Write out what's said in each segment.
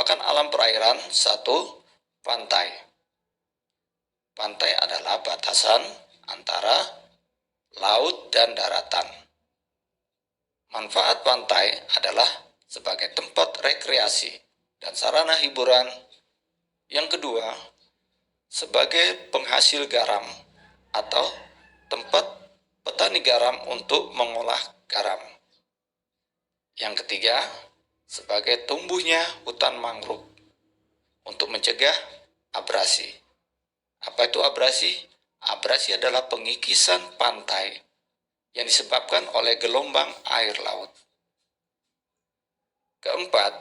Penampakan alam perairan. 1. Pantai. Pantai adalah batasan antara laut dan daratan. Manfaat pantai adalah sebagai tempat rekreasi dan sarana hiburan. Yang kedua, sebagai penghasil garam atau tempat petani garam untuk mengolah garam. Yang ketiga, sebagai tumbuhnya hutan mangrove untuk mencegah abrasi. Apa itu abrasi? Abrasi adalah pengikisan pantai yang disebabkan oleh gelombang air laut. Keempat,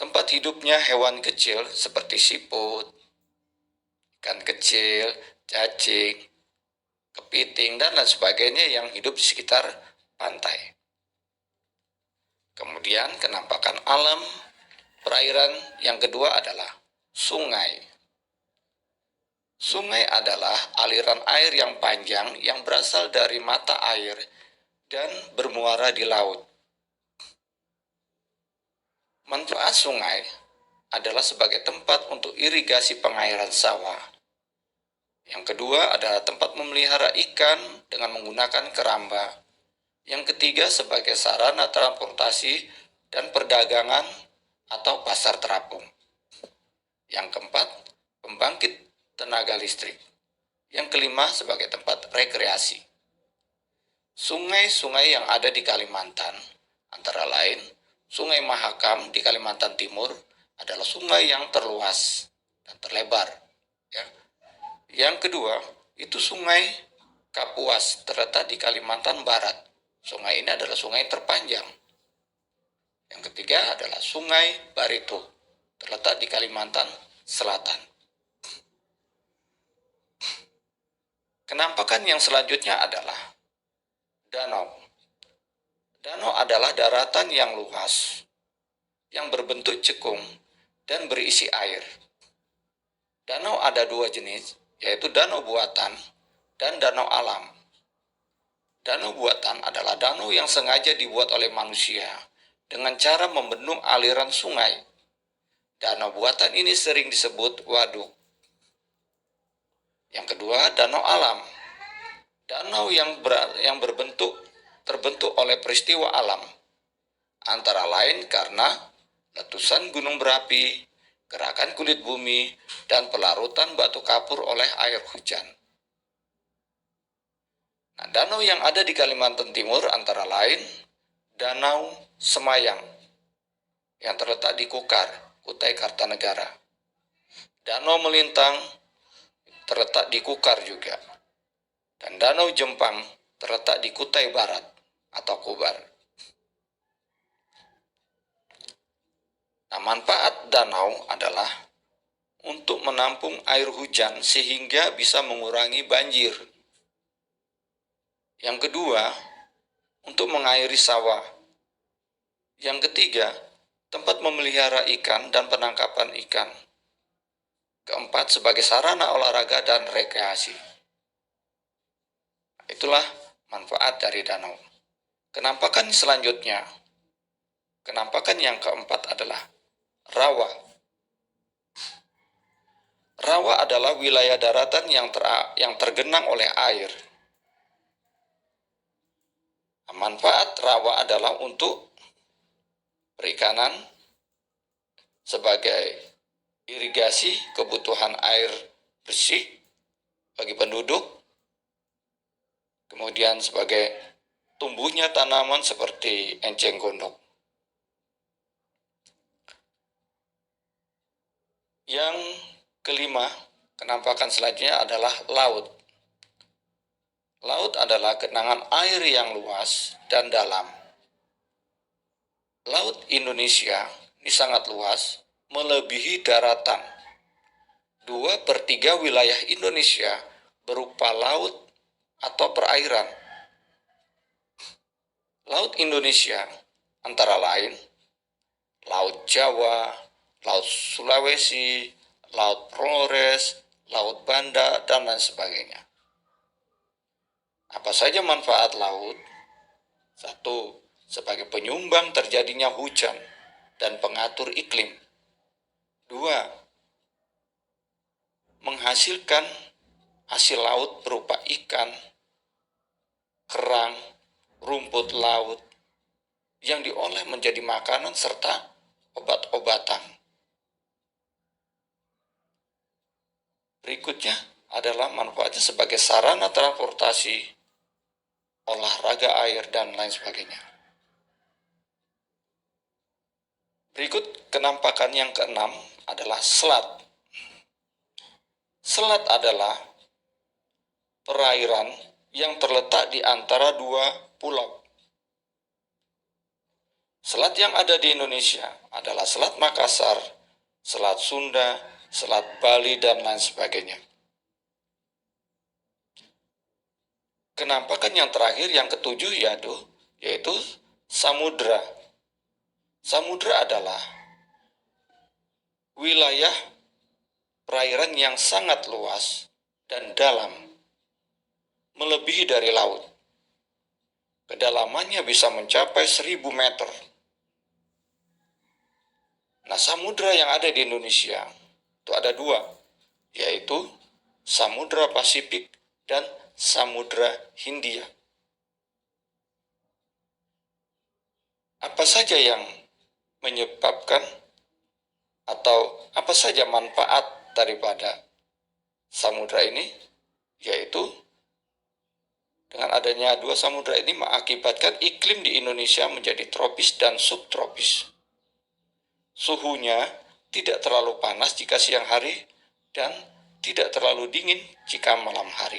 tempat hidupnya hewan kecil seperti siput, ikan kecil, cacing, kepiting, dan lain sebagainya yang hidup di sekitar pantai. Kemudian kenampakan alam perairan yang kedua adalah sungai. Sungai adalah aliran air yang panjang yang berasal dari mata air dan bermuara di laut. Manfaat sungai adalah sebagai tempat untuk irigasi pengairan sawah. Yang kedua adalah tempat memelihara ikan dengan menggunakan keramba. Yang ketiga sebagai sarana transportasi dan perdagangan atau pasar terapung. Yang keempat, pembangkit tenaga listrik. Yang kelima sebagai tempat rekreasi. Sungai-sungai yang ada di Kalimantan, antara lain Sungai Mahakam di Kalimantan Timur adalah sungai yang terluas dan terlebar. Ya. Yang kedua, itu Sungai Kapuas terletak di Kalimantan Barat. Sungai ini adalah sungai terpanjang. Yang ketiga adalah Sungai Barito terletak di Kalimantan Selatan. Kenampakan yang selanjutnya adalah danau. Danau adalah daratan yang luas, yang berbentuk cekung dan berisi air. Danau ada dua jenis, yaitu danau buatan dan danau alam. Danau buatan adalah danau yang sengaja dibuat oleh manusia dengan cara membendung aliran sungai. Danau buatan ini sering disebut waduk. Yang kedua, danau alam. Danau yang terbentuk oleh peristiwa alam, antara lain karena letusan gunung berapi, gerakan kulit bumi, dan pelarutan batu kapur oleh air hujan. Nah, danau yang ada di Kalimantan Timur antara lain Danau Semayang yang terletak di Kukar, Kutai Kartanegara. Danau Melintang terletak di Kukar juga. Dan Danau Jempang terletak di Kutai Barat atau Kubar. Nah, manfaat danau adalah untuk menampung air hujan sehingga bisa mengurangi banjir. Yang kedua, untuk mengairi sawah. Yang ketiga, tempat memelihara ikan dan penangkapan ikan. Keempat, sebagai sarana olahraga dan rekreasi. Itulah manfaat dari danau. Kenampakan selanjutnya, kenampakan yang keempat adalah rawa. Rawa adalah wilayah daratan yang tergenang oleh air. Manfaat rawa adalah untuk perikanan, sebagai irigasi kebutuhan air bersih bagi penduduk, kemudian sebagai tumbuhnya tanaman seperti enceng gondok. Yang kelima, kenampakan selanjutnya adalah laut. Laut adalah genangan air yang luas dan dalam. Laut Indonesia ini sangat luas, melebihi daratan. 2/3 wilayah Indonesia berupa laut atau perairan. Laut Indonesia antara lain Laut Jawa, Laut Sulawesi, Laut Flores, Laut Banda, dan lain sebagainya. Apa saja manfaat laut? 1. Sebagai penyumbang terjadinya hujan. dan pengatur iklim. 2. Menghasilkan hasil laut berupa ikan, kerang, rumput laut yang diolah menjadi makanan serta obat-obatan. Berikutnya adalah manfaatnya sebagai sarana transportasi, olahraga air, dan lain sebagainya. Berikut kenampakan yang keenam adalah selat. Selat adalah perairan yang terletak di antara dua pulau. Selat yang ada di Indonesia adalah Selat Makassar, Selat Sunda, Selat Bali, dan lain sebagainya. Kenampakan yang terakhir, yang ketujuh, yaitu samudra. Samudra adalah wilayah perairan yang sangat luas dan dalam, melebihi dari laut. Kedalamannya bisa mencapai 1.000 meter. Nah, samudra yang ada di Indonesia itu ada dua, yaitu Samudra Pasifik dan Samudra Hindia. Apa saja yang menyebabkan atau apa saja manfaat daripada samudra ini? Yaitu dengan adanya dua samudra ini mengakibatkan iklim di Indonesia menjadi tropis dan subtropis. Suhunya tidak terlalu panas jika siang hari dan tidak terlalu dingin jika malam hari.